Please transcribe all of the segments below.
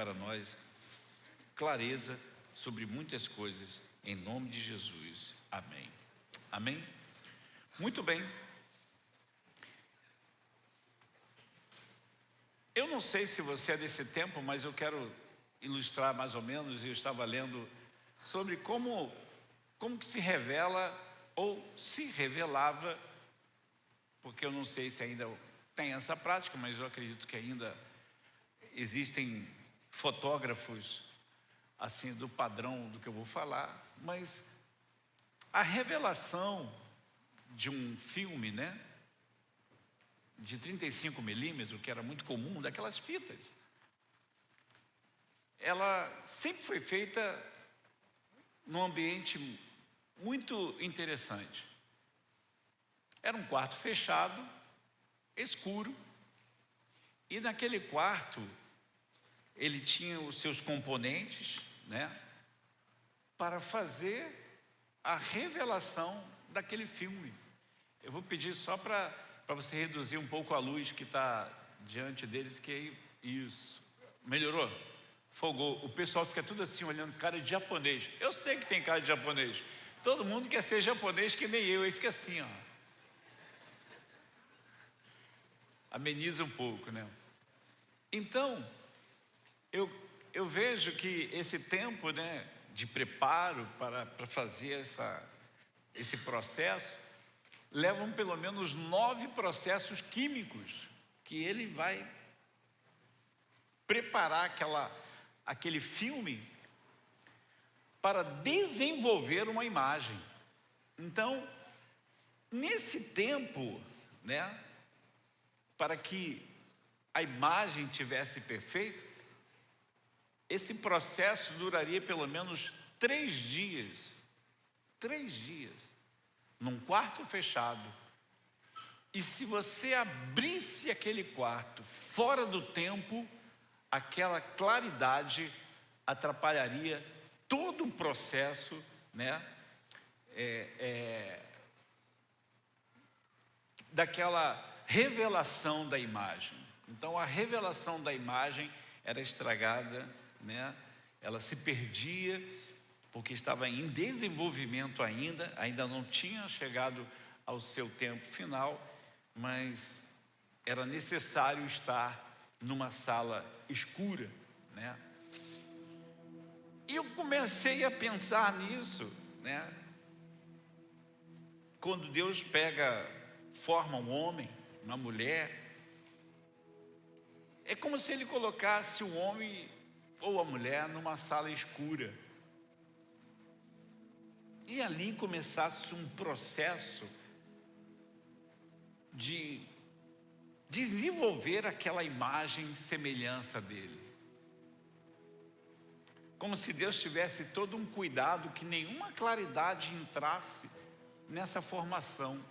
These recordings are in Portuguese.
para nós clareza sobre muitas coisas, em nome de Jesus. Amém. Amém? Muito bem. Eu não sei se você é desse tempo, mas eu quero ilustrar mais ou menos. Eu estava lendo sobre como que se revela ou se revelava, porque eu não sei se ainda tem essa prática, mas eu acredito que ainda existem fotógrafos assim do padrão do que eu vou falar, mas a revelação de um filme, né, de 35 milímetros, que era muito comum, daquelas fitas, ela sempre foi feita num ambiente muito interessante. Era um quarto fechado, escuro, e naquele quarto ele tinha os seus componentes, né, para fazer a revelação daquele filme. Eu vou pedir só para você reduzir um pouco a luz que está diante deles, que aí, isso, melhorou? Folgou. O pessoal fica tudo assim, olhando cara de japonês. Eu sei que tem cara de japonês. Todo mundo quer ser japonês que nem eu, aí fica assim, ó. Ameniza um pouco, né? Então, eu vejo que esse tempo, né, de preparo para fazer esse processo, levam pelo menos 9 processos químicos que ele vai preparar aquele filme para desenvolver uma imagem. Então, nesse tempo, né, para que a imagem tivesse perfeita, esse processo duraria pelo menos 3 dias. 3 dias, num quarto fechado. E se você abrisse aquele quarto fora do tempo, aquela claridade atrapalharia todo o processo, né, daquela revelação da imagem. Então a revelação da imagem era estragada, né? Ela se perdia porque estava em desenvolvimento ainda não tinha chegado ao seu tempo final, mas era necessário estar numa sala escura, né? E eu comecei a pensar nisso, né? Quando Deus forma um homem, uma mulher, é como se ele colocasse o homem ou a mulher numa sala escura. E ali começasse um processo de desenvolver aquela imagem e semelhança dele. Como se Deus tivesse todo um cuidado que nenhuma claridade entrasse nessa formação,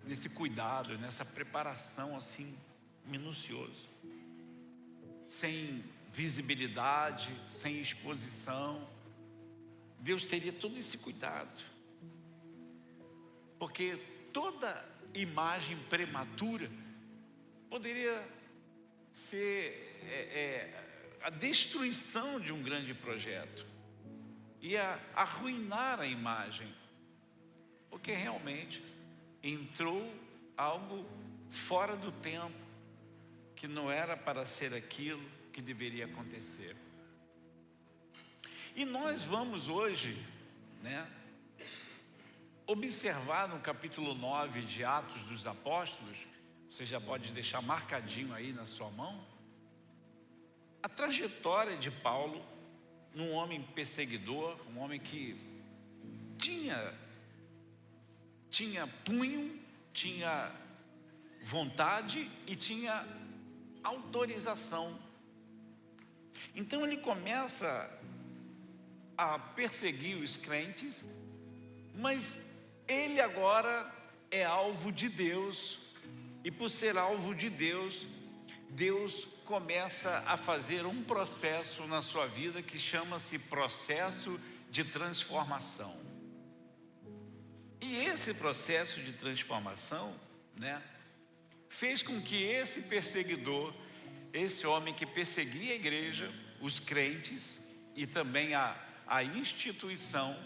nesse cuidado, nessa preparação assim minucioso, sem visibilidade, sem exposição. Deus teria todo esse cuidado, porque toda imagem prematura poderia ser a destruição de um grande projeto, ia arruinar a imagem, porque realmente entrou algo fora do tempo, que não era para ser aquilo que deveria acontecer. E nós vamos hoje, né, observar no capítulo 9 de Atos dos Apóstolos, você já pode deixar marcadinho aí na sua mão, a trajetória de Paulo, um homem perseguidor, um homem que tinha punho, tinha vontade e tinha autorização. Então ele começa a perseguir os crentes, mas ele agora é alvo de Deus, e por ser alvo de Deus, Deus começa a fazer um processo na sua vida que chama-se processo de transformação. E esse processo de transformação, né, fez com que esse perseguidor esse homem que perseguia a igreja, os crentes e também a instituição,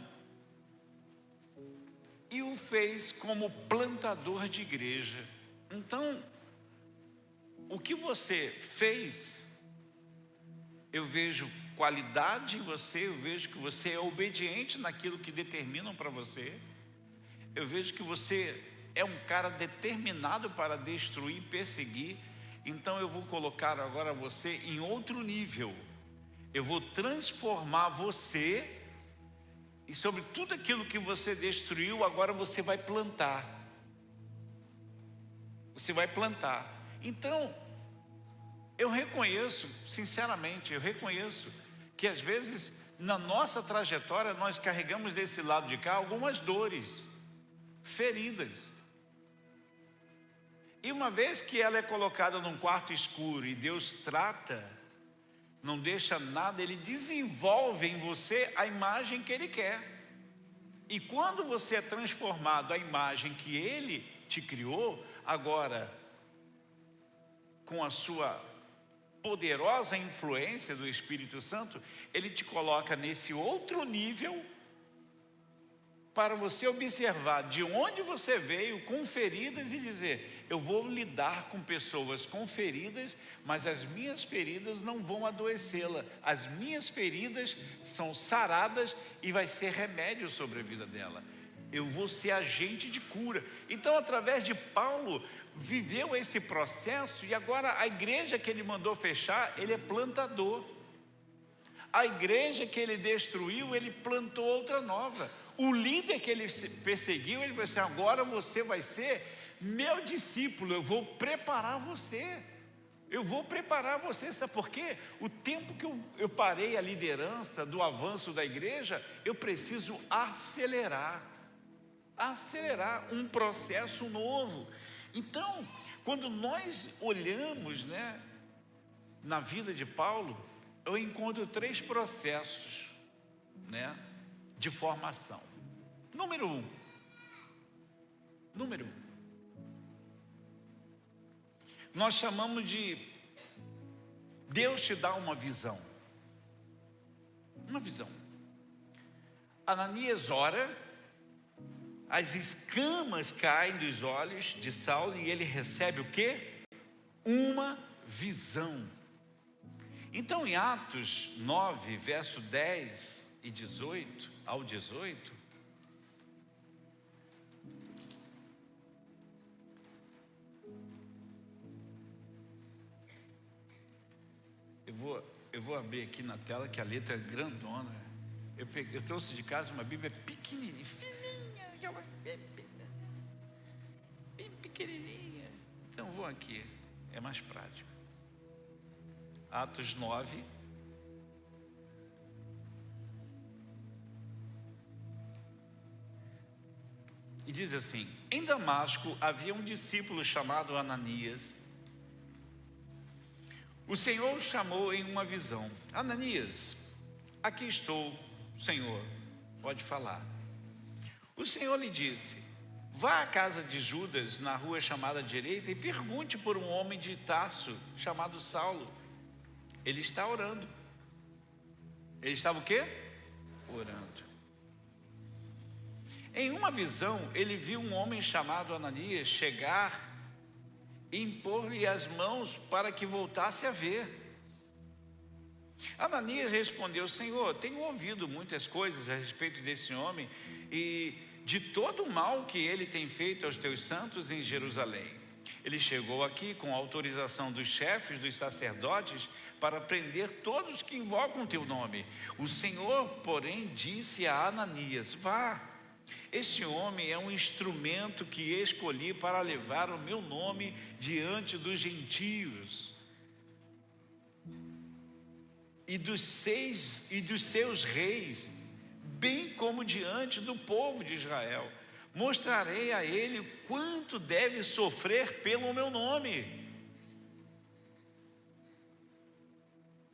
e o fez como plantador de igreja. Então, o que você fez, eu vejo qualidade em você, eu vejo que você é obediente naquilo que determinam para você, eu vejo que você é um cara determinado para destruir, perseguir. Então eu vou colocar agora você em outro nível, eu vou transformar você, e sobre tudo aquilo que você destruiu, agora você vai plantar. Você vai plantar. Então, eu reconheço, sinceramente, eu reconheço que às vezes na nossa trajetória nós carregamos desse lado de cá algumas dores, feridas. E uma vez que ela é colocada num quarto escuro e Deus trata, não deixa nada, Ele desenvolve em você a imagem que Ele quer. E quando você é transformado à imagem que Ele te criou, agora, com a sua poderosa influência do Espírito Santo, Ele te coloca nesse outro nível, para você observar de onde você veio com feridas e dizer: eu vou lidar com pessoas com feridas, mas as minhas feridas não vão adoecê-la. As minhas feridas são saradas e vai ser remédio sobre a vida dela. Eu vou ser agente de cura. Então, através de Paulo, viveu esse processo, e agora a igreja que ele mandou fechar, ele é plantador. A igreja que ele destruiu, ele plantou outra nova. O líder que ele perseguiu, ele falou assim: agora você vai ser meu discípulo, eu vou preparar você. Eu vou preparar você, sabe por quê? O tempo que eu parei a liderança do avanço da igreja, eu preciso acelerar um processo novo. Então, quando nós olhamos, na vida de Paulo, eu encontro 3 processos, de formação. Número um, nós chamamos de Deus te dá uma visão. Uma visão. Ananias ora, as escamas caem dos olhos de Saulo e ele recebe o quê? Uma visão. Então, em Atos 9, verso 10 e 18 ao 18, eu vou abrir aqui na tela, que a letra é grandona. Eu trouxe de casa uma Bíblia pequenininha, fininha, bem pequenininha. Então vou aqui, é mais prático. Atos 9, e diz assim: em Damasco havia um discípulo chamado Ananias. O Senhor o chamou em uma visão: Ananias. Aqui estou, Senhor, pode falar. O Senhor lhe disse: vá à casa de Judas, na rua chamada direita, e pergunte por um homem de Tarso, chamado Saulo. Ele está orando. Ele estava o quê? Orando. Em uma visão, ele viu um homem chamado Ananias chegar e impor-lhe as mãos para que voltasse a ver. Ananias respondeu: Senhor, tenho ouvido muitas coisas a respeito desse homem e de todo o mal que ele tem feito aos teus santos em Jerusalém. Ele chegou aqui com autorização dos chefes dos sacerdotes para prender todos que invocam teu nome. O Senhor, porém, disse a Ananias: vá. Este homem é um instrumento que escolhi para levar o meu nome diante dos gentios e dos seus reis, bem como diante do povo de Israel. Mostrarei a ele o quanto deve sofrer pelo meu nome.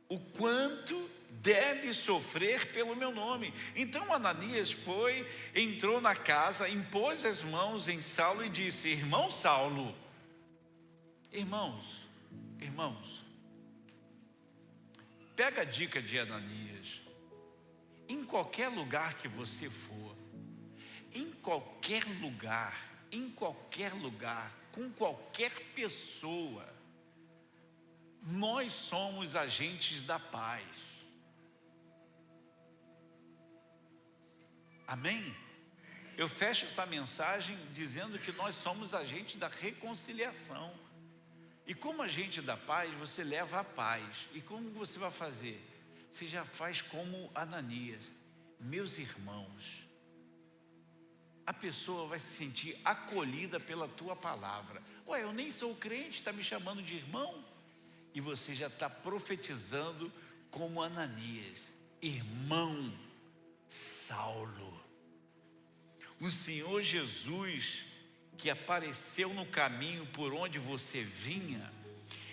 O quanto deve sofrer pelo meu nome. Então Ananias entrou na casa, impôs as mãos em Saulo e disse: irmão Saulo, irmãos, Pega a dica de Ananias. Em qualquer lugar que você for, em qualquer lugar, com qualquer pessoa, nós somos agentes da paz. Amém? Eu fecho essa mensagem dizendo que nós somos agentes da reconciliação. E como agente da paz, você leva a paz. E como você vai fazer? Você já faz como Ananias. Meus irmãos, a pessoa vai se sentir acolhida pela tua palavra. Ué, eu nem sou crente, está me chamando de irmão? E você já está profetizando como Ananias. Irmão Saulo, o Senhor Jesus, que apareceu no caminho por onde você vinha,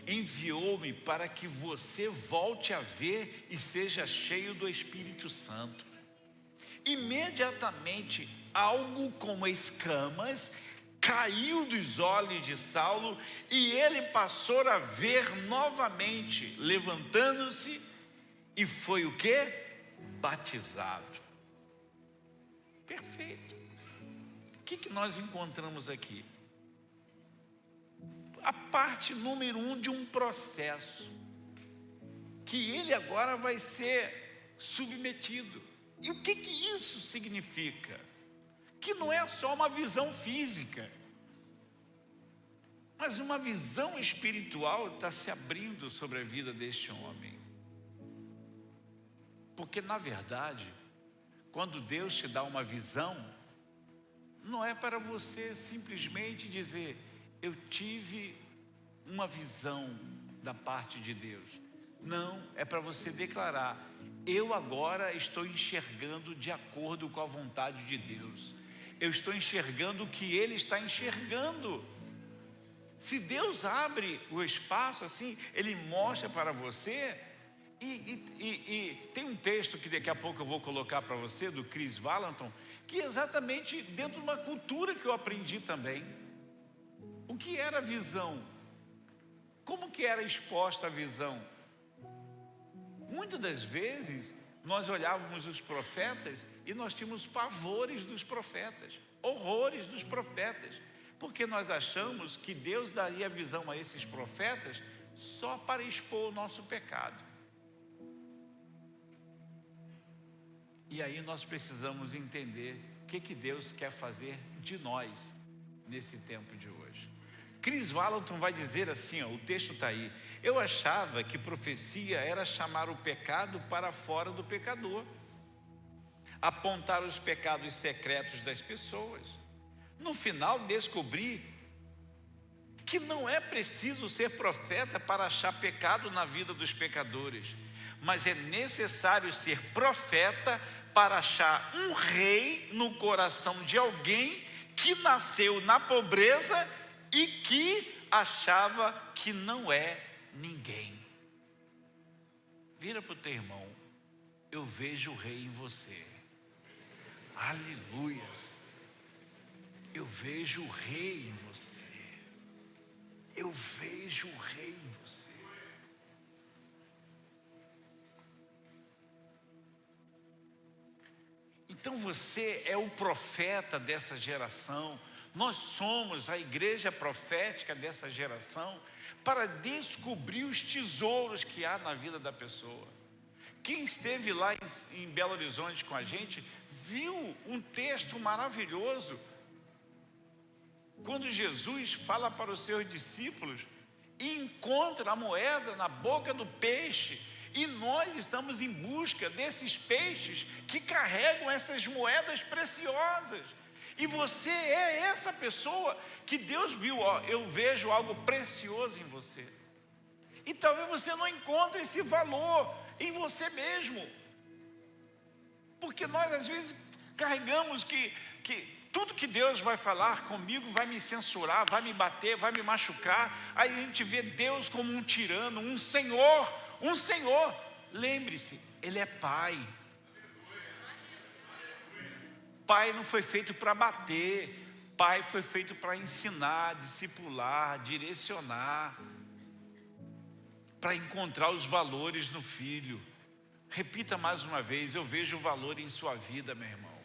enviou-me para que você volte a ver e seja cheio do Espírito Santo. Imediatamente, algo como escamas caiu dos olhos de Saulo e ele passou a ver novamente, levantando-se, e foi o quê? Batizado. Perfeito. O que nós encontramos aqui? A parte número 1 de um processo, que ele agora vai ser submetido. E o que isso significa? Que não é só uma visão física, mas uma visão espiritual está se abrindo sobre a vida deste homem. Porque na verdade, quando Deus te dá uma visão, não é para você simplesmente dizer, eu tive uma visão da parte de Deus. Não, é para você declarar, eu agora estou enxergando de acordo com a vontade de Deus. Eu estou enxergando o que Ele está enxergando. Se Deus abre o espaço assim, Ele mostra para você. E tem um texto que daqui a pouco eu vou colocar para você, do Chris Valentin, que é exatamente dentro de uma cultura que eu aprendi também. O que era a visão? Como que era exposta a visão? Muitas das vezes, nós olhávamos os profetas e nós tínhamos pavores dos profetas, horrores dos profetas, porque nós achamos que Deus daria visão a esses profetas só para expor o nosso pecado. E aí nós precisamos entender o que Deus quer fazer de nós nesse tempo de hoje. Chris Valentin vai dizer assim, ó, o texto está aí. Eu achava que profecia era chamar o pecado para fora do pecador, apontar os pecados secretos das pessoas. No final descobri que não é preciso ser profeta para achar pecado na vida dos pecadores, mas é necessário ser profeta para achar um rei no coração de alguém que nasceu na pobreza e que achava que não é ninguém. Vira para o teu irmão, eu vejo o rei em você. Aleluia. Eu vejo o rei em você. Eu vejo o rei em você. Então você é o profeta dessa geração. Nós somos a igreja profética dessa geração para descobrir os tesouros que há na vida da pessoa. Quem esteve lá em Belo Horizonte com a gente, viu um texto maravilhoso. Quando Jesus fala para os seus discípulos e encontra a moeda na boca do peixe, e nós estamos em busca desses peixes que carregam essas moedas preciosas. E você é essa pessoa que Deus viu, ó, eu vejo algo precioso em você. E talvez você não encontre esse valor em você mesmo. Porque nós às vezes carregamos que tudo que Deus vai falar comigo vai me censurar, vai me bater, vai me machucar. Aí a gente vê Deus como um tirano, um senhor. Lembre-se, Ele é Pai. Pai não foi feito para bater. Pai foi feito para ensinar, discipular, direcionar. para encontrar os valores no filho. Repita mais uma vez: eu vejo o valor em sua vida, meu irmão.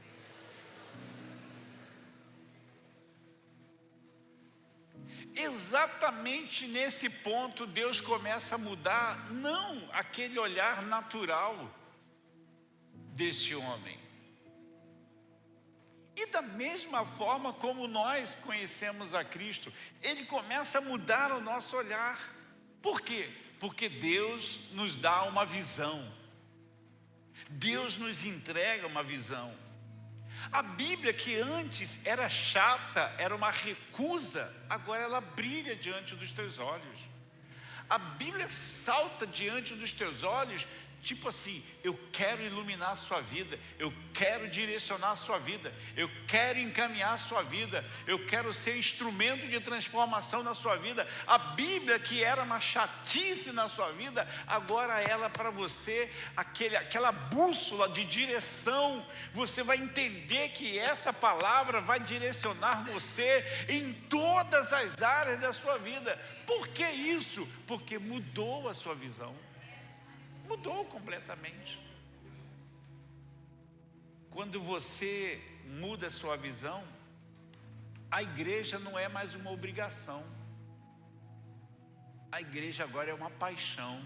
Exatamente nesse ponto Deus começa a mudar, não aquele olhar natural deste homem. E da mesma forma como nós conhecemos a Cristo, Ele começa a mudar o nosso olhar. Por quê? Porque Deus nos dá uma visão. Deus nos entrega uma visão. A Bíblia, que antes era chata, era uma recusa, agora ela brilha diante dos teus olhos. A Bíblia salta diante dos teus olhos, tipo assim: eu quero iluminar a sua vida, eu quero direcionar a sua vida, eu quero encaminhar a sua vida, eu quero ser instrumento de transformação na sua vida. A Bíblia, que era uma chatice na sua vida, agora ela para você, aquela bússola de direção. Você vai entender que essa palavra vai direcionar você em todas as áreas da sua vida. Por que isso? Porque mudou a sua visão. Mudou completamente. Quando você muda a sua visão, a igreja não é mais uma obrigação. A igreja agora é uma paixão.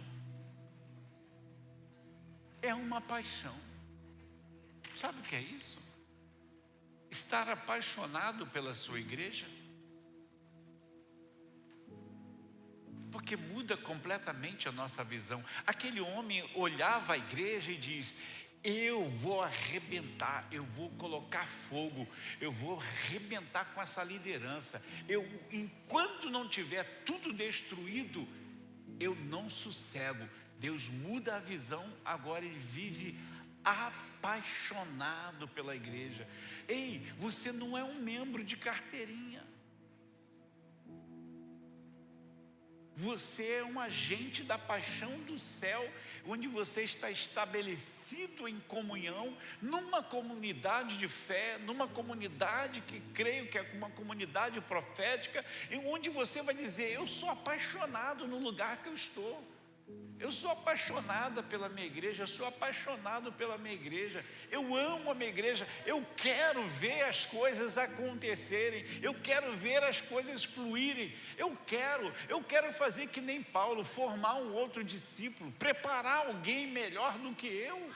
É uma paixão. Sabe o que é isso? Estar apaixonado pela sua igreja. Porque muda completamente a nossa visão. Aquele homem olhava a igreja e diz: eu vou arrebentar, eu vou colocar fogo, eu vou arrebentar com essa liderança. Enquanto não tiver tudo destruído, eu não sossego. Deus muda a visão, agora ele vive apaixonado pela igreja. Ei, você não é um membro de carteirinha. Você é um agente da paixão do céu, onde você está estabelecido em comunhão, numa comunidade de fé, numa comunidade que creio que é uma comunidade profética, onde você vai dizer: eu sou apaixonado no lugar que eu estou. Eu sou apaixonada pela minha igreja, eu sou apaixonado pela minha igreja, eu amo a minha igreja, eu quero ver as coisas acontecerem, eu quero ver as coisas fluírem, eu quero fazer que nem Paulo, formar um outro discípulo, preparar alguém melhor do que eu.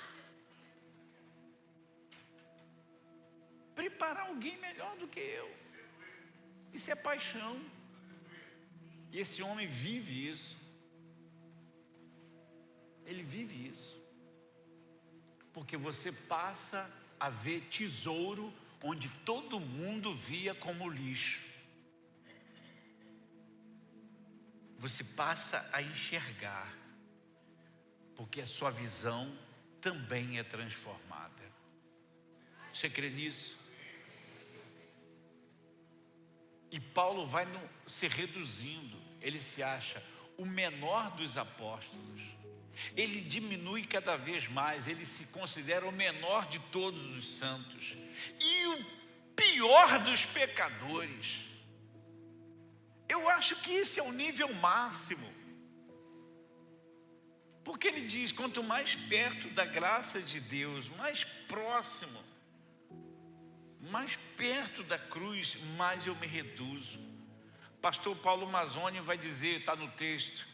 Preparar alguém melhor do que eu. Isso é paixão. E esse homem vive isso. Ele vive isso. Porque você passa a ver tesouro onde todo mundo via como lixo. Você passa a enxergar, porque a sua visão também é transformada. Você crê nisso? E Paulo vai se reduzindo. Ele se acha o menor dos apóstolos. Ele diminui cada vez mais. Ele se considera o menor de todos os santos e o pior dos pecadores. Eu acho que esse é o nível máximo. Porque ele diz: quanto mais perto da graça de Deus, mais próximo, mais perto da cruz, mais eu me reduzo. Pastor Paulo Mazzoni vai dizer, está no texto: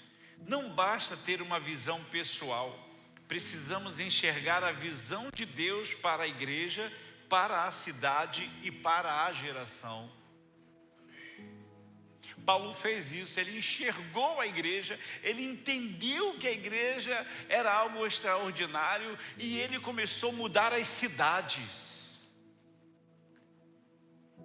não basta ter uma visão pessoal, precisamos enxergar a visão de Deus para a igreja, para a cidade e para a geração. Paulo fez isso, ele enxergou a igreja, ele entendeu que a igreja era algo extraordinário e ele começou a mudar as cidades.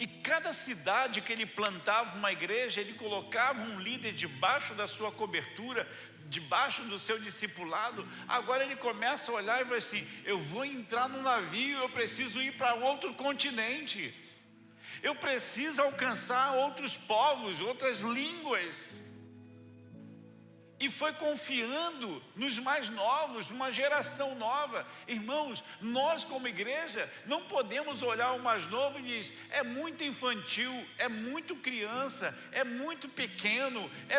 E cada cidade que ele plantava uma igreja, ele colocava um líder debaixo da sua cobertura, debaixo do seu discipulado. Agora ele começa a olhar e vai assim: eu vou entrar no navio, eu preciso ir para outro continente. Eu preciso alcançar outros povos, outras línguas. E foi confiando nos mais novos, numa geração nova. Irmãos, nós como igreja não podemos olhar o mais novo e dizer: é muito infantil, é muito criança, é muito pequeno, é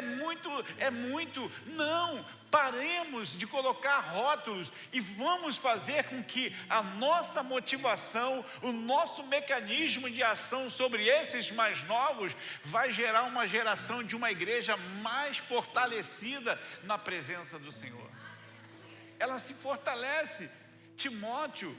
muito. Não, Paremos de colocar rótulos e vamos fazer com que a nossa motivação, o nosso mecanismo de ação sobre esses mais novos vai gerar uma geração de uma igreja mais fortalecida na presença do Senhor. Ela se fortalece. Timóteo,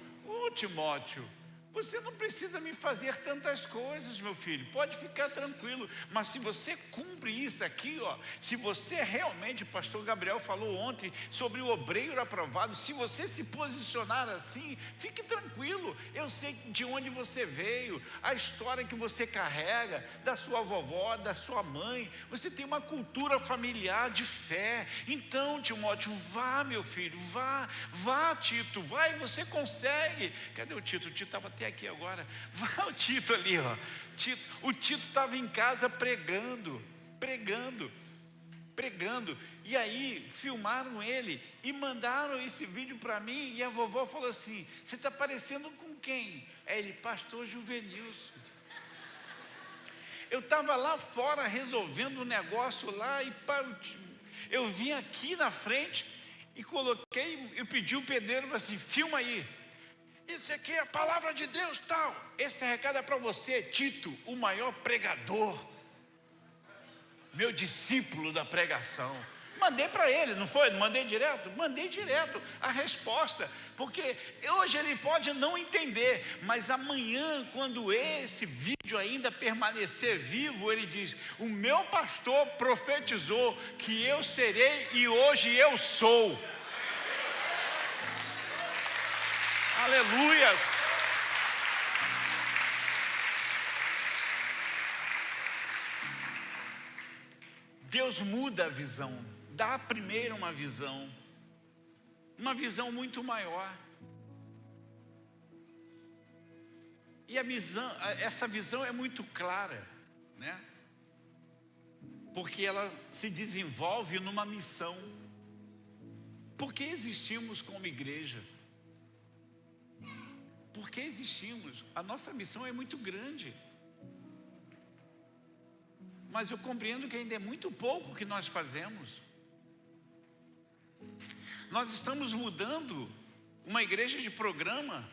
Timóteo, você não precisa me fazer tantas coisas, meu filho, pode ficar tranquilo, mas se você cumpre isso aqui, se você realmente, o pastor Gabriel falou ontem sobre o obreiro aprovado, se você se posicionar assim, fique tranquilo, eu sei de onde você veio, a história que você carrega, da sua vovó, da sua mãe, você tem uma cultura familiar de fé. Então, Timóteo, vá, meu filho, vá, Tito, vai, você consegue. Cadê o Tito? O Tito estava até aqui agora. Vá o Tito ali, o Tito estava em casa pregando, e aí filmaram ele e mandaram esse vídeo para mim, e a vovó falou assim: você está parecendo com quem? É ele, pastor Juvenilson. Eu estava lá fora resolvendo um negócio lá, e eu vim aqui na frente e coloquei, eu pedi o pedreiro assim: filma aí, isso aqui é a palavra de Deus, tal. Esse recado é para você, Tito, o maior pregador, meu discípulo da pregação. Mandei para ele, não foi? Não mandei direto? Mandei direto a resposta, porque hoje ele pode não entender, mas amanhã, quando esse vídeo ainda permanecer vivo, ele diz: o meu pastor profetizou que eu serei e hoje eu sou. Aleluias! Deus muda a visão, dá primeiro uma visão muito maior. E essa visão é muito clara, né? Porque ela se desenvolve numa missão. Por que existimos como igreja? Por que existimos? A nossa missão é muito grande. Mas eu compreendo que ainda é muito pouco que nós fazemos. Nós estamos mudando uma igreja de programa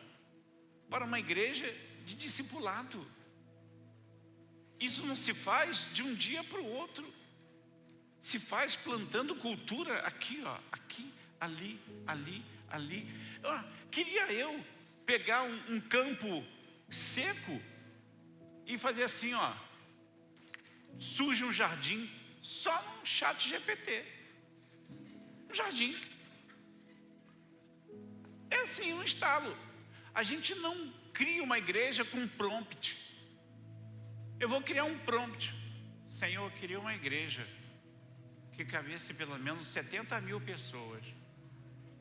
para uma igreja de discipulado. Isso não se faz de um dia para o outro. Se faz plantando cultura aqui, aqui, ali. Queria eu pegar um campo seco e fazer assim, surge um jardim só no chat GPT. Um jardim. É assim, um estalo. A gente não cria uma igreja com prompt. Eu vou criar um prompt. Senhor, eu queria uma igreja que cabesse pelo menos 70 mil pessoas.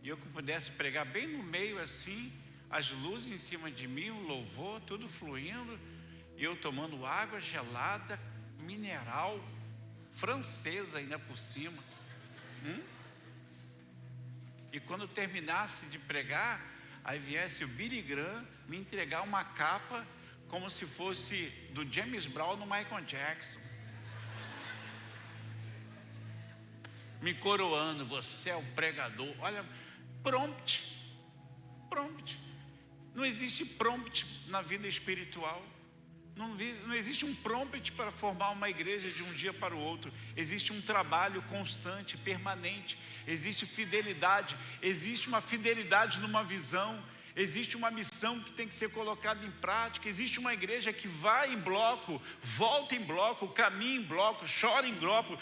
E eu que pudesse pregar bem no meio assim, as luzes em cima de mim, o louvor, tudo fluindo, e eu tomando água gelada, mineral, francesa ainda por cima. E quando terminasse de pregar, aí viesse o Billy Graham me entregar uma capa como se fosse do James Brown no Michael Jackson, me coroando: você é o pregador. Olha, prompt. Não existe prompt na vida espiritual. Não existe um prompt para formar uma igreja de um dia para o outro. Existe um trabalho constante, permanente. Existe fidelidade. Existe uma fidelidade numa visão. Existe uma missão que tem que ser colocada em prática. Existe uma igreja que vai em bloco, volta em bloco, caminha em bloco, chora em bloco,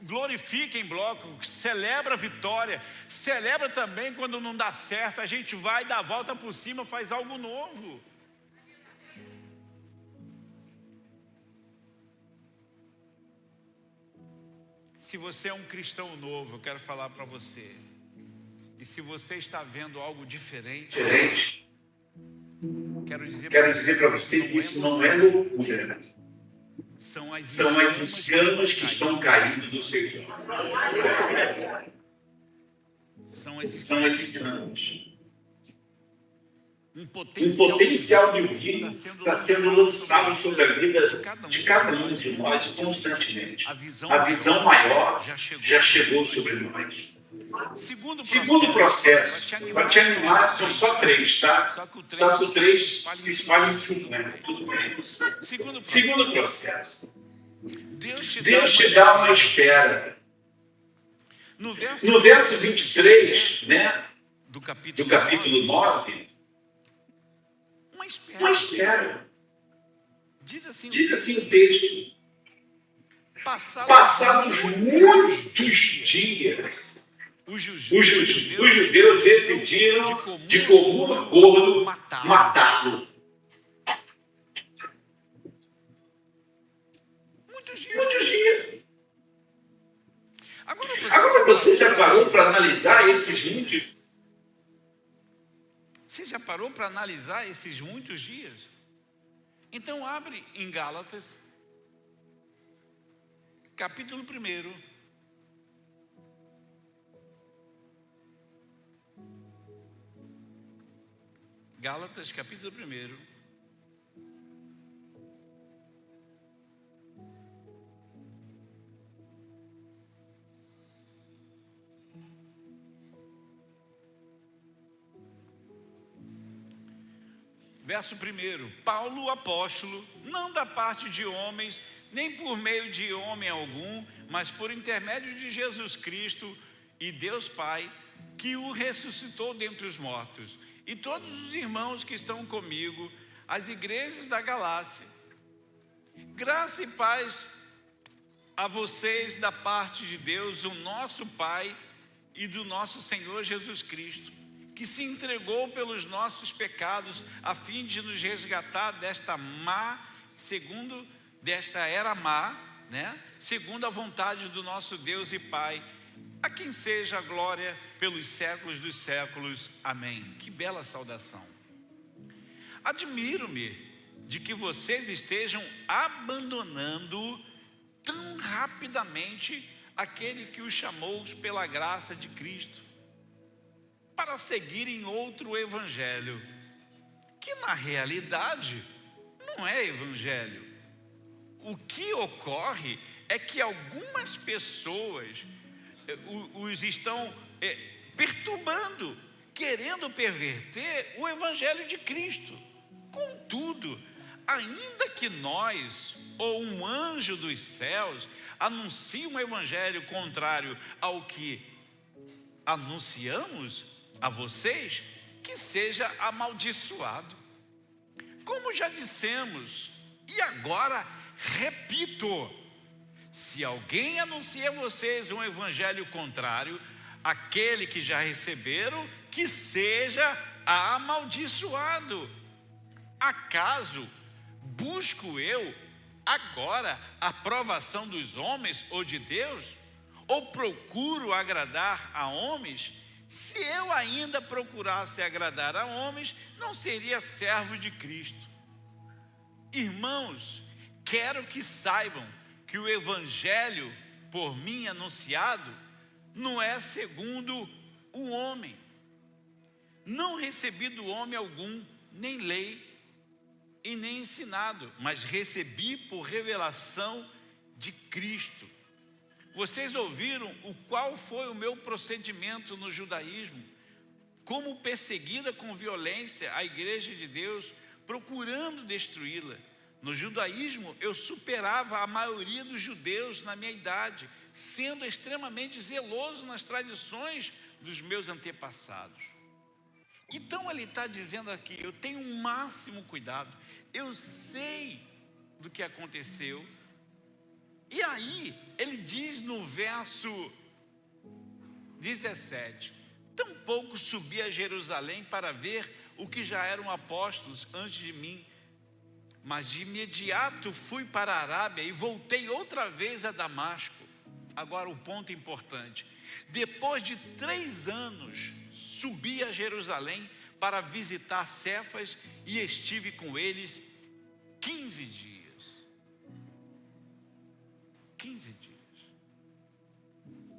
glorifica em bloco, celebra a vitória, celebra também quando não dá certo. A gente vai dar a volta por cima, faz algo novo. Se você é um cristão novo, eu quero falar para você. E se você está vendo algo diferente, quero dizer para você que isso não é loucura. São as escamas que estão caindo do seu corpo. São as escamas. um potencial divino está sendo lançado sobre a vida de cada um de nós constantemente. A visão maior já chegou sobre nós. Segundo processo, para te animar, são só 3, tá? Só que o 3 se espalha em 5, né? Tudo bem. Segundo processo, Deus te dá uma espera. No verso 23, né, do capítulo 9, uma espera. Diz assim o texto: passados muitos dias, os judeus decidiram de comum acordo matá-lo. Muitos dias. Agora você já parou para analisar esses muitos? Você já parou para analisar esses muitos dias? Então abre em Gálatas, capítulo 1. Gálatas, capítulo 1. Verso 1, Paulo, apóstolo, não da parte de homens, nem por meio de homem algum, mas por intermédio de Jesus Cristo e Deus Pai, que o ressuscitou dentre os mortos, e todos os irmãos que estão comigo, as igrejas da Galácia. Graça e paz a vocês da parte de Deus, o nosso Pai, e do nosso Senhor Jesus Cristo, que se entregou pelos nossos pecados, a fim de nos resgatar desta era má, né? Segundo a vontade do nosso Deus e Pai, a quem seja a glória pelos séculos dos séculos. Amém. Que bela saudação. Admiro-me de que vocês estejam abandonando tão rapidamente aquele que os chamou pela graça de Cristo, para seguirem outro evangelho, que na realidade não é evangelho. O que ocorre é que algumas pessoas os estão perturbando, querendo perverter o evangelho de Cristo. Contudo, ainda que nós ou um anjo dos céus anuncie um evangelho contrário ao que anunciamos a vocês, que seja amaldiçoado. Como já dissemos, e agora repito: se alguém anuncia a vocês um evangelho contrário àquele que já receberam, que seja amaldiçoado. Acaso busco eu agora a aprovação dos homens ou de Deus? Ou procuro agradar a homens? Se eu ainda procurasse agradar a homens, não seria servo de Cristo. Irmãos, quero que saibam que o evangelho por mim anunciado não é segundo o homem. Não recebi do homem algum, nem lei e nem ensinado, mas recebi por revelação de Cristo. Vocês ouviram o qual foi o meu procedimento no judaísmo, como perseguida com violência a igreja de Deus, procurando destruí-la. No judaísmo eu superava a maioria dos judeus na minha idade, sendo extremamente zeloso nas tradições dos meus antepassados. Então ele está dizendo aqui: eu tenho o máximo cuidado, eu sei do que aconteceu. E aí ele diz no verso 17: tampouco subi a Jerusalém para ver o que já eram apóstolos antes de mim, mas de imediato fui para a Arábia e voltei outra vez a Damasco. Agora o ponto importante: depois de 3 anos subi a Jerusalém para visitar Cefas e estive com eles 15 dias. 15 dias.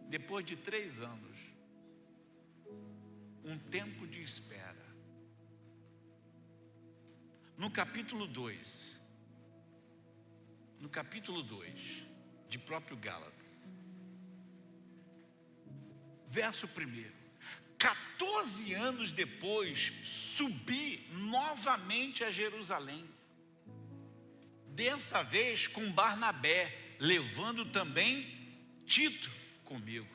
Depois de 3 anos, um tempo de espera. no capítulo 2, de próprio Gálatas, verso 1. 14 anos depois, subi novamente a Jerusalém, dessa vez com Barnabé, levando também Tito comigo.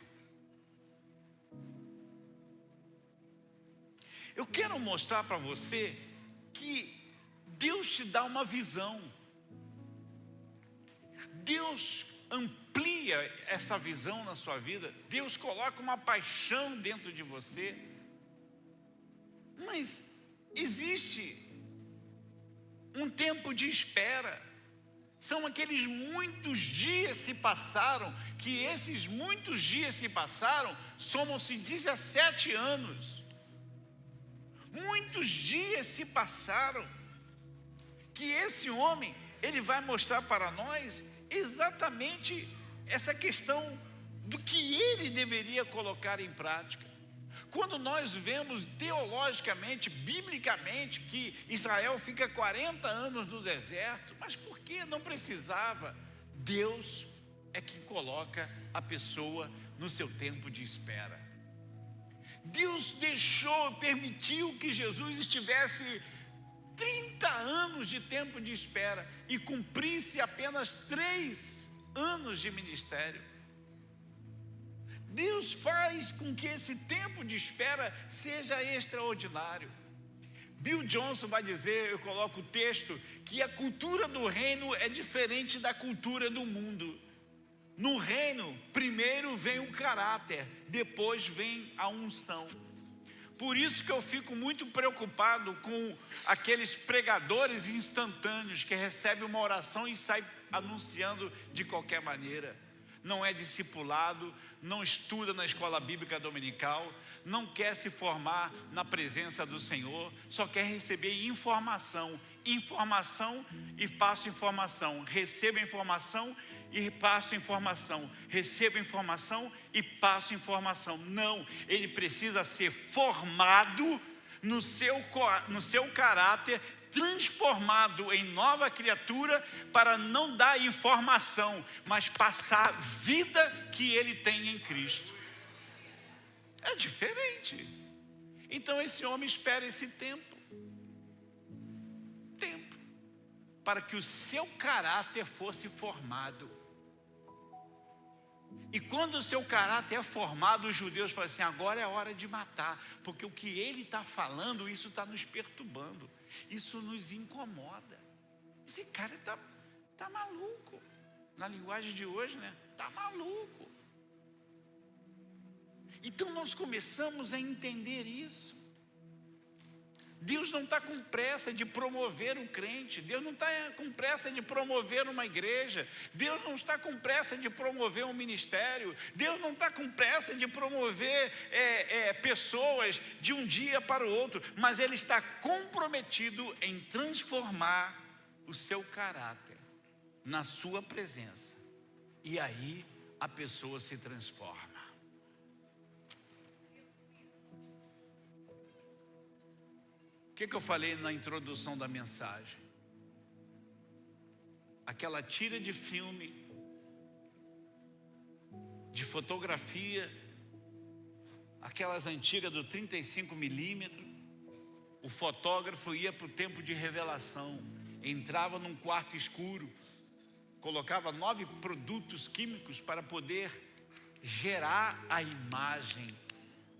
Eu quero mostrar para você que Deus te dá uma visão. Deus amplia essa visão na sua vida. Deus coloca uma paixão dentro de você. Mas existe um tempo de espera. São aqueles muitos dias se passaram, que esses muitos dias se passaram, somam-se 17 anos. Muitos dias se passaram, que esse homem, ele vai mostrar para nós exatamente essa questão do que ele deveria colocar em prática. Quando nós vemos teologicamente, biblicamente, que Israel fica 40 anos no deserto, mas por que não precisava? Deus é quem coloca a pessoa no seu tempo de espera. Deus permitiu que Jesus estivesse 30 anos de tempo de espera e cumprisse apenas 3 anos de ministério. Deus faz com que esse tempo de espera seja extraordinário. Bill Johnson vai dizer, eu coloco o texto, que a cultura do reino é diferente da cultura do mundo. No reino, primeiro vem o caráter, depois vem a unção. Por isso que eu fico muito preocupado com aqueles pregadores instantâneos que recebem uma oração e saem anunciando de qualquer maneira. Não é discipulado, não estuda na escola bíblica dominical, não quer se formar na presença do Senhor, só quer receber informação e passo informação, receba informação e passo informação, receba informação e passo informação. Não, ele precisa ser formado no seu caráter, transformado em nova criatura, para não dar informação, mas passar a vida que ele tem em Cristo. É diferente. Então esse homem espera esse tempo para que o seu caráter fosse formado. E quando o seu caráter é formado, os judeus falam assim, agora é hora de matar, porque o que ele está falando, isso está nos perturbando, isso nos incomoda. Esse cara está maluco, na linguagem de hoje, né? Está maluco. Então nós começamos a entender isso. Deus não está com pressa de promover um crente, Deus não está com pressa de promover uma igreja, Deus não está com pressa de promover um ministério, Deus não está com pressa de promover pessoas de um dia para o outro, mas Ele está comprometido em transformar o seu caráter na sua presença, e aí a pessoa se transforma. O que eu falei na introdução da mensagem? Aquela tira de filme, de fotografia, aquelas antigas do 35mm, o fotógrafo ia para o tempo de revelação, entrava num quarto escuro, colocava 9 produtos químicos para poder gerar a imagem.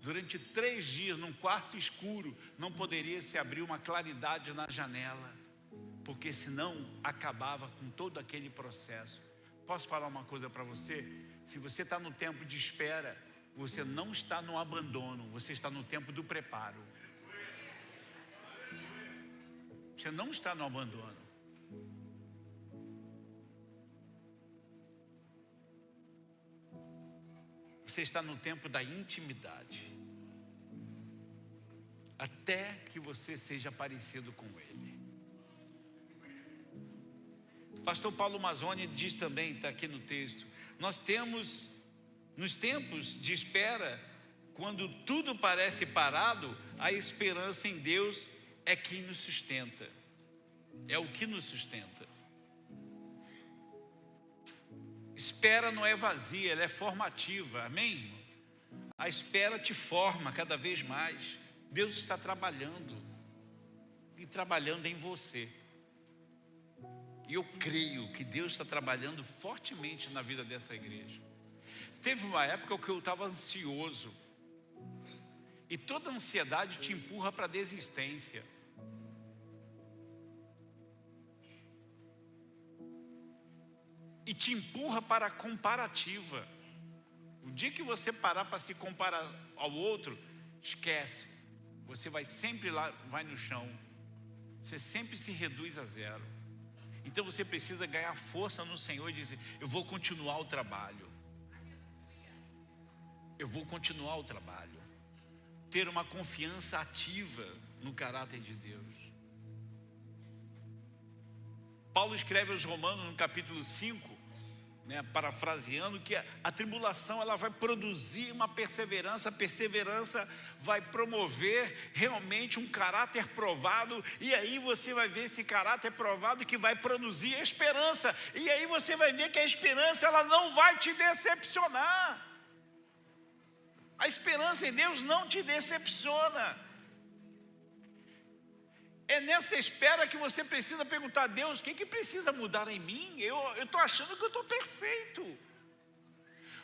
Durante 3 dias, num quarto escuro, não poderia se abrir uma claridade na janela, porque senão acabava com todo aquele processo. Posso falar uma coisa para você? Se você está no tempo de espera, você não está no abandono, você está no tempo do preparo. Você não está no abandono. Você está no tempo da intimidade, até que você seja parecido com Ele. Pastor Paulo Mazzoni diz também, está aqui no texto, nós temos, nos tempos de espera, quando tudo parece parado, a esperança em Deus é quem nos sustenta. é o que nos sustenta. Espera não é vazia, ela é formativa, amém? A espera te forma cada vez mais. Deus está trabalhando, e trabalhando em você. E eu creio que Deus está trabalhando fortemente na vida dessa igreja. Teve uma época que eu estava ansioso, e toda ansiedade te empurra para a desistência. E te empurra para a comparativa. O dia que você parar para se comparar ao outro, esquece. Você vai sempre lá, vai no chão. Você sempre se reduz a zero. Então você precisa ganhar força no Senhor e dizer: eu vou continuar o trabalho. Eu vou continuar o trabalho. Ter uma confiança ativa no caráter de Deus. Paulo escreve aos Romanos no capítulo 5, parafraseando, que a tribulação ela vai produzir uma perseverança, a perseverança vai promover realmente um caráter provado, e aí você vai ver esse caráter provado que vai produzir a esperança, e aí você vai ver que a esperança ela não vai te decepcionar. A esperança em Deus não te decepciona. É nessa espera que você precisa perguntar a Deus: o que precisa mudar em mim? Eu estou achando que eu estou perfeito.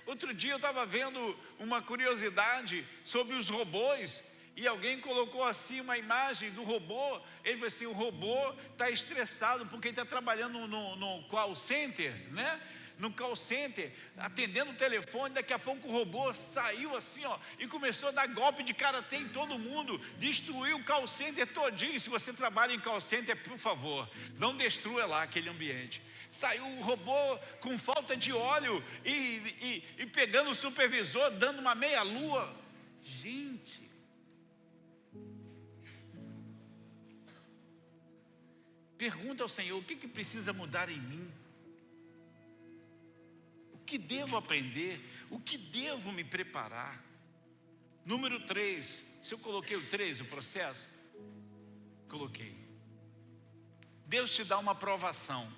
Outro dia eu estava vendo uma curiosidade sobre os robôs, e alguém colocou assim uma imagem do robô. Ele falou assim: o robô está estressado porque ele está trabalhando no call center, no call center, atendendo o telefone. Daqui a pouco o robô saiu assim, e começou a dar golpe de karatê em todo mundo, destruiu o call center todinho. Se você trabalha em call center, por favor, não destrua lá aquele ambiente. Saiu o robô com falta de óleo e pegando o supervisor, dando uma meia lua. Gente, pergunta ao Senhor: o que precisa mudar em mim? O que devo aprender? O que devo me preparar? Número 3, se eu coloquei o 3, o processo, coloquei. Deus te dá uma provação.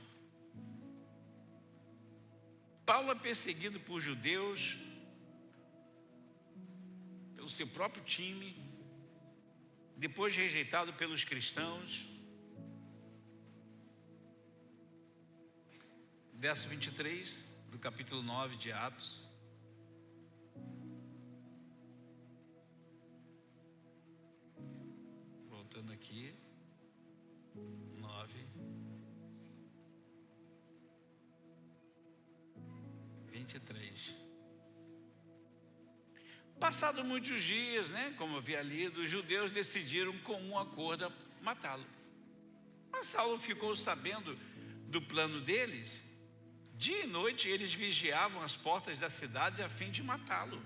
Paulo é perseguido por judeus, pelo seu próprio time, depois rejeitado pelos cristãos. Verso 23 do capítulo 9 de Atos. Voltando aqui, 9, 23. Passados muitos dias, como eu havia lido, os judeus decidiram com um acordo matá-lo. Mas Saulo ficou sabendo do plano deles. Dia e noite eles vigiavam as portas da cidade a fim de matá-lo.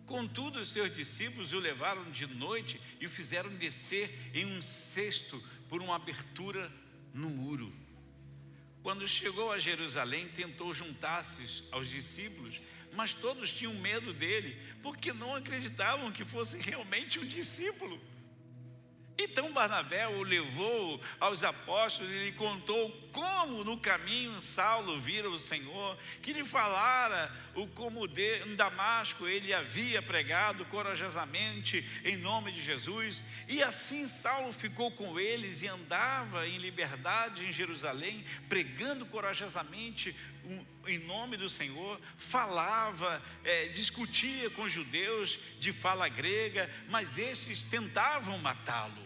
Contudo, os seus discípulos o levaram de noite e o fizeram descer em um cesto por uma abertura no muro. Quando chegou a Jerusalém, tentou juntar-se aos discípulos, mas todos tinham medo dele, porque não acreditavam que fosse realmente um discípulo. Então Barnabé o levou aos apóstolos e lhe contou como no caminho Saulo vira o Senhor, que lhe falara como em Damasco ele havia pregado corajosamente em nome de Jesus. E assim Saulo ficou com eles e andava em liberdade em Jerusalém, pregando corajosamente em nome do Senhor. Falava, discutia com judeus de fala grega, mas esses tentavam matá-lo.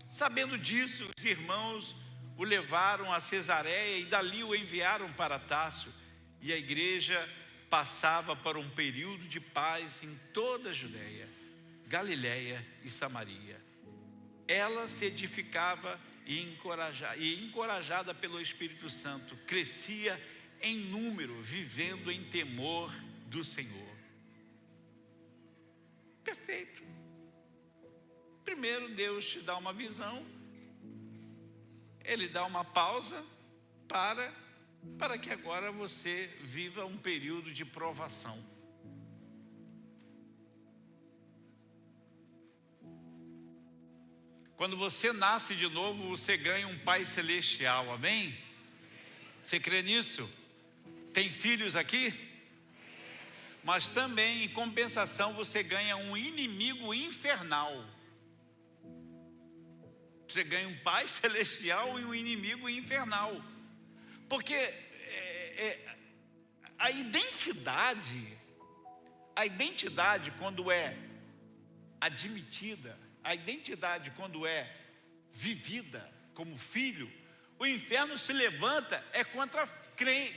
Sabendo disso, os irmãos o levaram a Cesareia e dali o enviaram para Tarso. E a igreja passava por um período de paz em toda a Judeia, Galiléia e Samaria. Ela se edificava e encorajada pelo Espírito Santo, crescia em número, vivendo em temor do Senhor. Perfeito. Primeiro Deus te dá uma visão, Ele dá uma pausa para que agora você viva um período de provação. Quando você nasce de novo, você ganha um Pai Celestial, amém? Você crê nisso? Tem filhos aqui? Mas também, em compensação, você ganha um inimigo infernal. Você ganha um Pai Celestial e um inimigo infernal. Porque a identidade, quando é admitida, a identidade quando é vivida como filho, o inferno se levanta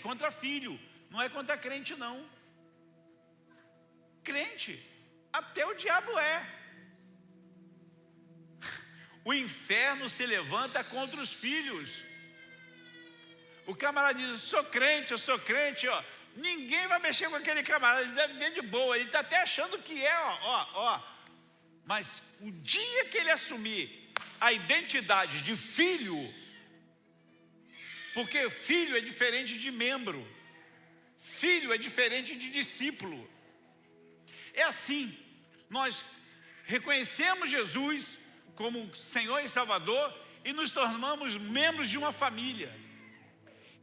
contra filho, não é contra crente não. Crente, até o diabo é. O inferno se levanta contra os filhos. O camarada diz, eu sou crente, ó. Ninguém vai mexer com aquele camarada, ele deve ver de boa, ele está até achando que é, ó. Mas o dia que ele assumir a identidade de filho, porque filho é diferente de membro, filho é diferente de discípulo. É assim, nós reconhecemos Jesus como Senhor e Salvador e nos tornamos membros de uma família.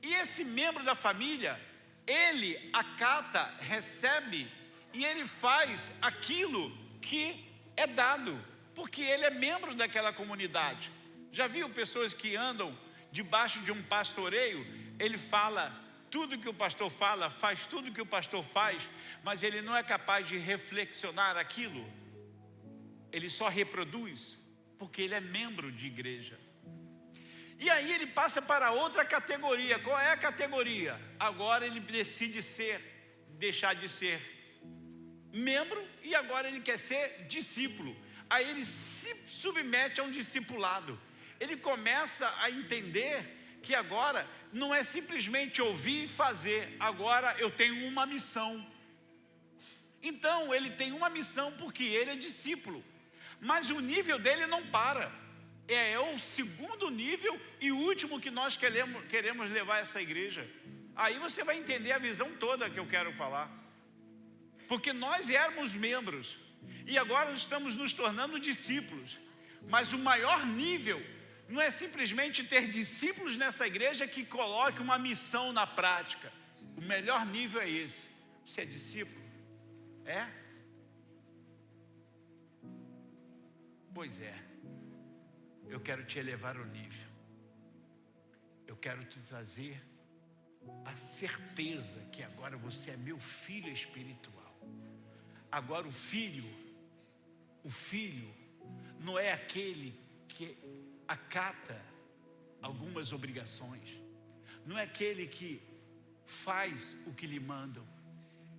E esse membro da família, ele acata, recebe e ele faz aquilo que é dado, porque ele é membro daquela comunidade. Já viu pessoas que andam debaixo de um pastoreio? Ele fala tudo que o pastor fala, faz tudo que o pastor faz, mas ele não é capaz de reflexionar aquilo. Ele só reproduz, porque ele é membro de igreja. E aí ele passa para outra categoria. Qual é a categoria? Agora ele decide deixar de ser membro e agora ele quer ser discípulo. Aí ele se submete a um discipulado. Ele começa a entender que agora não é simplesmente ouvir e fazer. Agora eu tenho uma missão. Então ele tem uma missão porque ele é discípulo. Mas o nível dele não para. É o segundo nível e último que nós queremos levar essa igreja. Aí você vai entender a visão toda que eu quero falar. Porque nós éramos membros e agora estamos nos tornando discípulos. Mas o maior nível não é simplesmente ter discípulos nessa igreja que coloque uma missão na prática. O melhor nível é esse. Você é discípulo? É? Pois é. Eu quero te elevar ao nível. Eu quero te trazer a certeza que agora você é meu filho espiritual. Agora o filho não é aquele que acata algumas obrigações. Não é aquele que faz o que lhe mandam.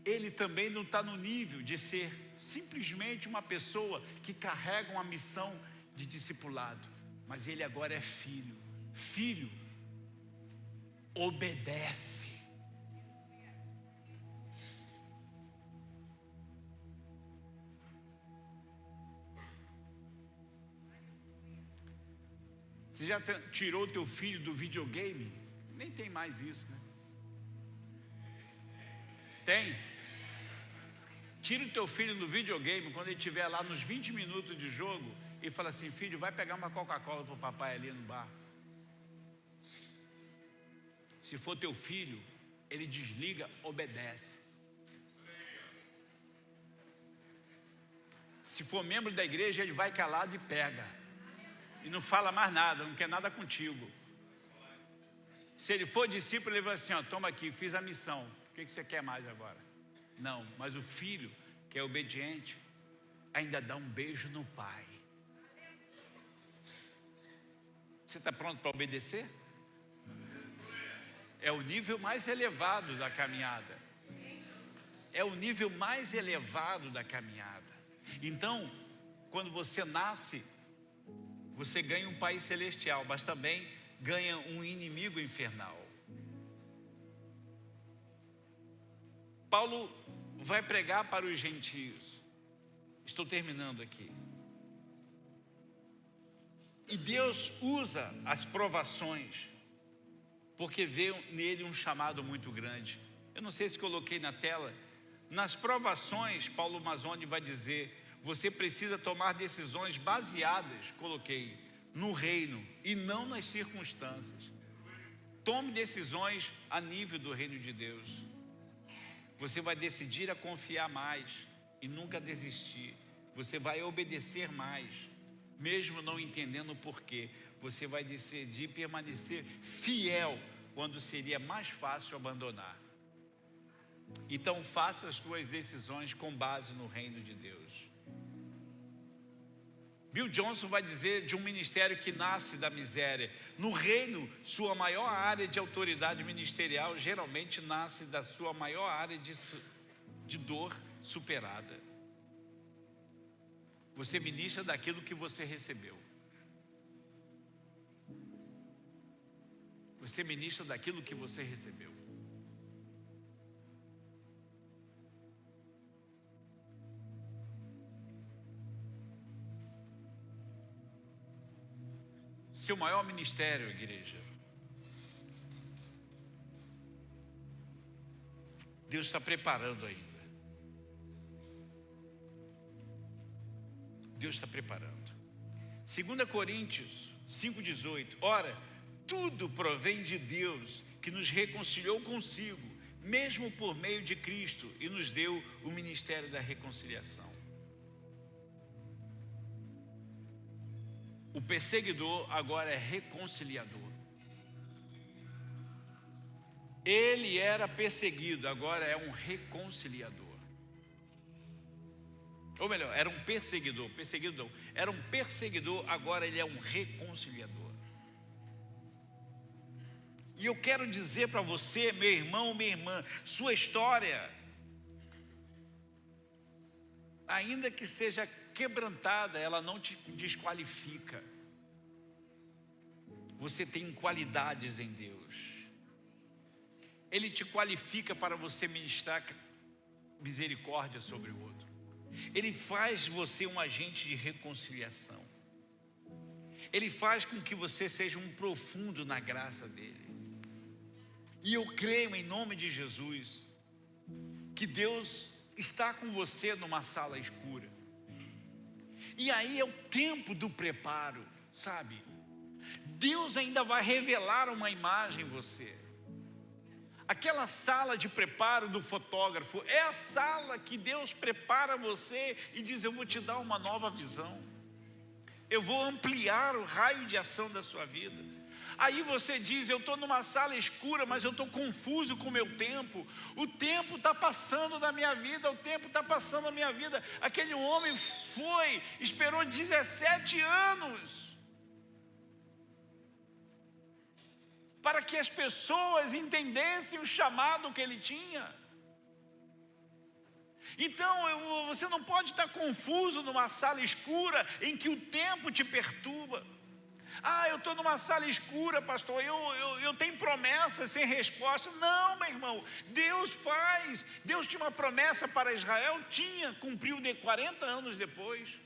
Ele também não está no nível de ser simplesmente uma pessoa que carrega uma missão de discipulado. Mas ele agora é filho. Filho obedece. Você já tirou teu filho do videogame? Nem tem mais isso, né? Tem? Tira o teu filho do videogame quando ele estiver lá nos 20 minutos de jogo e fala assim, filho, vai pegar uma Coca-Cola para o papai ali no bar. Se for teu filho, ele desliga, obedece. Se for membro da igreja, ele vai calado e pega. E não fala mais nada, não quer nada contigo. Se ele for discípulo, ele vai assim, ó, toma aqui, fiz a missão. O que você quer mais agora? Não, mas o filho, que é obediente, ainda dá um beijo no pai. Você está pronto para obedecer? É o nível mais elevado da caminhada. É o nível mais elevado da caminhada. Então, quando você nasce, você ganha um Pai celestial, mas também ganha um inimigo infernal. Paulo vai pregar para os gentios. Estou terminando aqui. E Deus usa as provações, porque vê nele um chamado muito grande. Eu não sei se coloquei na tela. Nas provações, Paulo Mazzoni vai dizer, você precisa tomar decisões baseadas, coloquei, no reino e não nas circunstâncias. Tome decisões a nível do reino de Deus. Você vai decidir a confiar mais e nunca desistir. Você vai obedecer mais, mesmo não entendendo o porquê. Você vai decidir permanecer fiel quando seria mais fácil abandonar. Então faça as suas decisões com base no reino de Deus. Bill Johnson vai dizer de um ministério que nasce da miséria. No reino, sua maior área de autoridade ministerial geralmente nasce da sua maior área de dor superada. Você ministra daquilo que você recebeu. Você ministra daquilo que você recebeu. Seu maior ministério, igreja. Deus está preparando ainda. Deus está preparando. 2 Coríntios 5,18. Ora, tudo provém de Deus, que nos reconciliou consigo, mesmo por meio de Cristo, e nos deu o ministério da reconciliação. O perseguidor agora é reconciliador. Ele era perseguido, agora é um reconciliador. Ou melhor, era um perseguidor, era um perseguidor, agora ele é um reconciliador. E eu quero dizer para você, meu irmão, minha irmã, sua história, ainda que seja quebrantada, ela não te desqualifica. Você tem qualidades em Deus. Ele te qualifica para você ministrar misericórdia sobre o outro. Ele faz você um agente de reconciliação. Ele faz com que você seja um profundo na graça dele. E eu creio em nome de Jesus que Deus está com você numa sala escura. E aí é o tempo do preparo, sabe? Deus ainda vai revelar uma imagem em você. Aquela sala de preparo do fotógrafo é a sala que Deus prepara você e diz: eu vou te dar uma nova visão. Eu vou ampliar o raio de ação da sua vida. Aí você diz: eu estou numa sala escura, mas eu estou confuso com o meu tempo. O tempo está passando na minha vida, o tempo está passando na minha vida. Aquele homem esperou 17 anos para que as pessoas entendessem o chamado que ele tinha. Então você não pode estar confuso numa sala escura em que o tempo te perturba. Eu estou numa sala escura, pastor, eu tenho promessas sem resposta. Não, meu irmão, Deus tinha uma promessa para Israel, cumpriu 40 anos depois.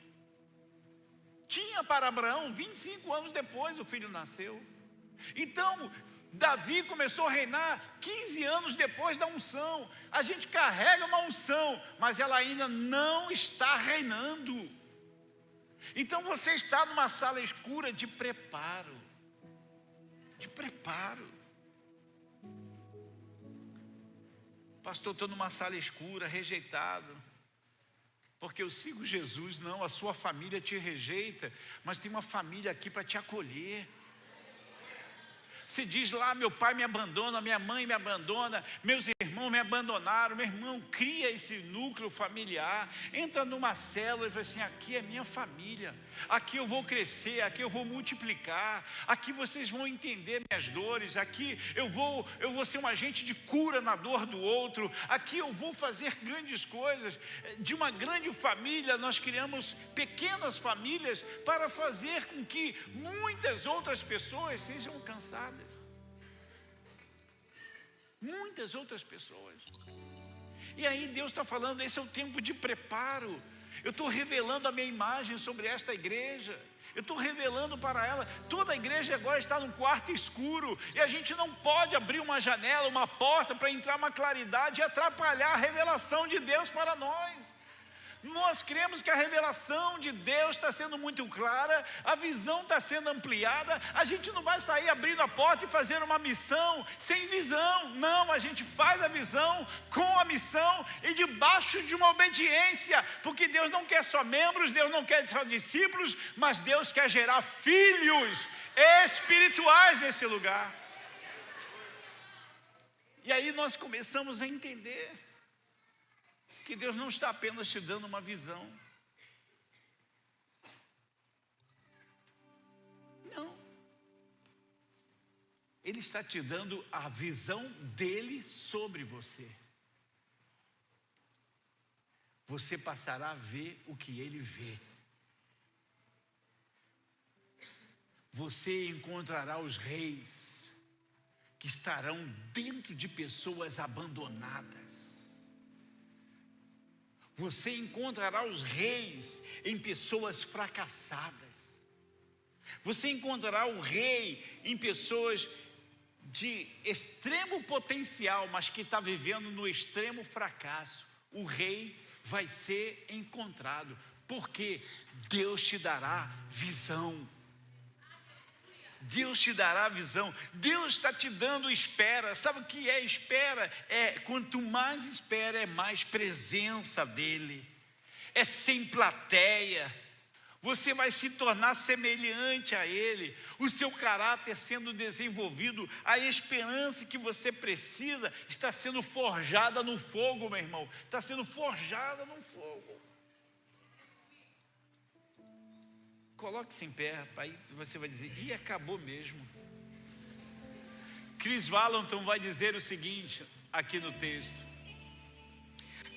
Tinha para Abraão, 25 anos depois o filho nasceu. Então, Davi começou a reinar 15 anos depois da unção. A gente carrega uma unção, mas ela ainda não está reinando. Então você está numa sala escura de preparo. Pastor, estou numa sala escura, rejeitado, porque eu sigo Jesus. Não, a sua família te rejeita, mas tem uma família aqui para te acolher. Você diz lá: meu pai me abandona, minha mãe me abandona, meus irmãos me abandonaram. Meu irmão, cria esse núcleo familiar, entra numa célula e fala assim: aqui é minha família, aqui eu vou crescer, aqui eu vou multiplicar, aqui vocês vão entender minhas dores, aqui eu vou ser um agente de cura na dor do outro, aqui eu vou fazer grandes coisas. De uma grande família nós criamos pequenas famílias para fazer com que muitas outras pessoas sejam alcançadas. Muitas outras pessoas. E aí Deus está falando: esse é o tempo de preparo. Eu estou revelando a minha imagem sobre esta igreja. Eu estou revelando para ela. Toda a igreja agora está num quarto escuro, e a gente não pode abrir uma janela, uma porta para entrar uma claridade e atrapalhar a revelação de Deus para nós. Nós cremos que a revelação de Deus está sendo muito clara, a visão está sendo ampliada. A gente não vai sair abrindo a porta e fazer uma missão sem visão. Não, a gente faz a visão com a missão e debaixo de uma obediência, porque Deus não quer só membros, Deus não quer só discípulos, mas Deus quer gerar filhos espirituais nesse lugar. E aí nós começamos a entender que Deus não está apenas te dando uma visão. Não. Ele está te dando a visão dele sobre você. Você passará a ver o que ele vê. Você encontrará os reis que estarão dentro de pessoas abandonadas. Você encontrará os reis em pessoas fracassadas. Você encontrará o rei em pessoas de extremo potencial, mas que está vivendo no extremo fracasso. O rei vai ser encontrado, porque Deus te dará visão. Deus te dará visão. Deus está te dando espera. Sabe o que é espera? Quanto mais espera, é mais presença dele. É sem plateia. Você vai se tornar semelhante a ele. O seu caráter sendo desenvolvido. A esperança que você precisa está sendo forjada no fogo, meu irmão. Está sendo forjada no fogo. Coloque-se em pé, aí você vai dizer, e acabou mesmo. Chris Valentin vai dizer o seguinte, aqui no texto: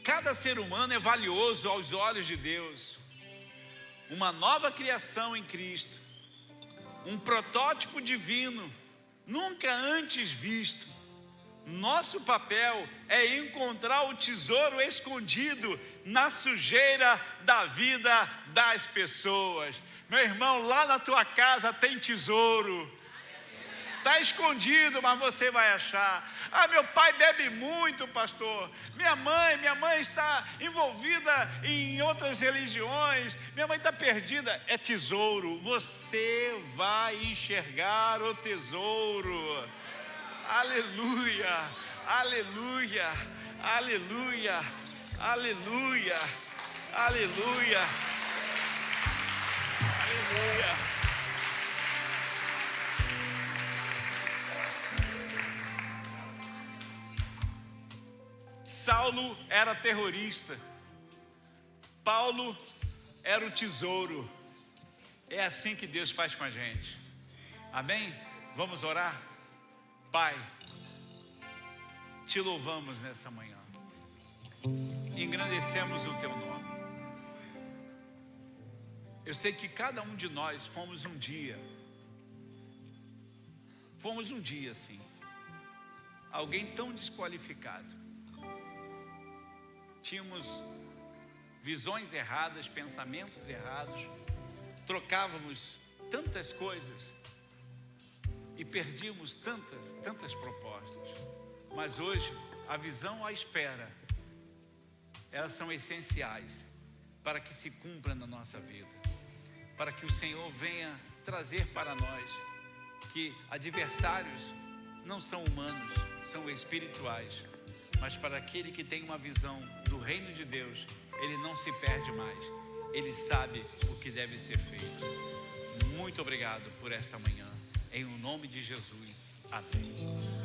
cada ser humano é valioso aos olhos de Deus, uma nova criação em Cristo, um protótipo divino, nunca antes visto. Nosso papel é encontrar o tesouro escondido na sujeira da vida das pessoas. Meu irmão, lá na tua casa tem tesouro. Está escondido, mas você vai achar. Ah, meu pai bebe muito, pastor. Minha mãe está envolvida em outras religiões. Minha mãe está perdida. É tesouro. Você vai enxergar o tesouro. Aleluia, aleluia, aleluia, aleluia, aleluia, aleluia. Saulo era terrorista, Paulo era o tesouro. É assim que Deus faz com a gente. Amém? Vamos orar? Pai, te louvamos nessa manhã, engrandecemos o teu nome. Eu sei que cada um de nós fomos um dia assim, alguém tão desqualificado, tínhamos visões erradas, pensamentos errados, trocávamos tantas coisas e perdíamos tantas propostas. Mas hoje, a visão e a espera, elas são essenciais para que se cumpra na nossa vida, para que o Senhor venha trazer para nós que adversários não são humanos, são espirituais, mas para aquele que tem uma visão do reino de Deus, ele não se perde mais, ele sabe o que deve ser feito. Muito obrigado por esta manhã. Em o nome de Jesus. Amém.